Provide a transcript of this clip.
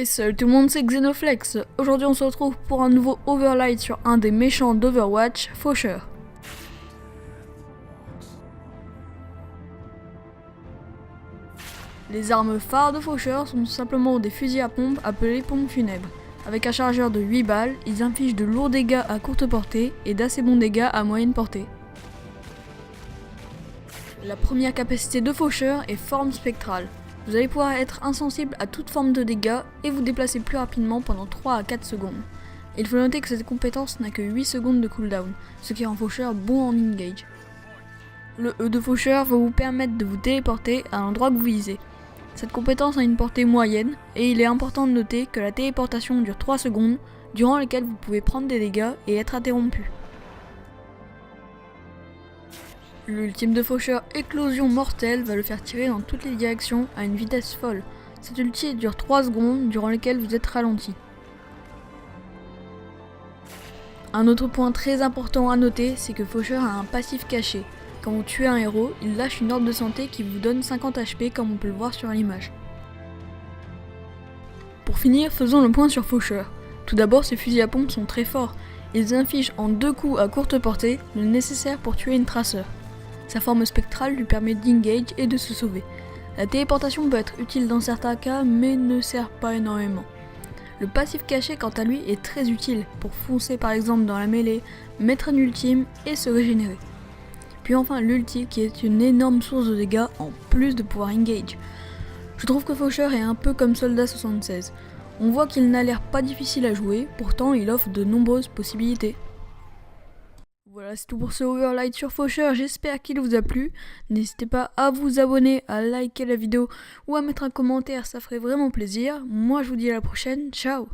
Et salut tout le monde, c'est Xenoflex. Aujourd'hui on se retrouve pour un nouveau overlight sur un des méchants d'Overwatch, Faucheur. Les armes phares de Faucheur sont simplement des fusils à pompe appelés pompes funèbres. Avec un chargeur de 8 balles, ils infligent de lourds dégâts à courte portée et d'assez bons dégâts à moyenne portée. La première capacité de Faucheur est forme spectrale. Vous allez pouvoir être insensible à toute forme de dégâts et vous déplacer plus rapidement pendant 3 à 4 secondes. Il faut noter que cette compétence n'a que 8 secondes de cooldown, ce qui rend Faucheur bon en engage. Le E de Faucheur va vous permettre de vous téléporter à l'endroit que vous visez. Cette compétence a une portée moyenne et il est important de noter que la téléportation dure 3 secondes, durant lesquelles vous pouvez prendre des dégâts et être interrompu. L'ultime de Faucheur, Éclosion Mortelle, va le faire tirer dans toutes les directions à une vitesse folle. Cette ulti dure 3 secondes durant lesquelles vous êtes ralenti. Un autre point très important à noter, c'est que Faucheur a un passif caché. Quand vous tuez un héros, il lâche une orbe de santé qui vous donne 50 HP comme on peut le voir sur l'image. Pour finir, faisons le point sur Faucheur. Tout d'abord, ses fusils à pompe sont très forts. Ils infligent en 2 coups à courte portée le nécessaire pour tuer une traceur. Sa forme spectrale lui permet d'engage et de se sauver. La téléportation peut être utile dans certains cas, mais ne sert pas énormément. Le passif caché quant à lui est très utile pour foncer par exemple dans la mêlée, mettre un ultime et se régénérer. Puis enfin l'ulti qui est une énorme source de dégâts en plus de pouvoir engage. Je trouve que Faucheur est un peu comme Soldat 76. On voit qu'il n'a l'air pas difficile à jouer, pourtant il offre de nombreuses possibilités. Voilà, c'est tout pour ce overlight sur Faucheur, j'espère qu'il vous a plu. N'hésitez pas à vous abonner, à liker la vidéo ou à mettre un commentaire, ça ferait vraiment plaisir. Moi je vous dis à la prochaine, ciao!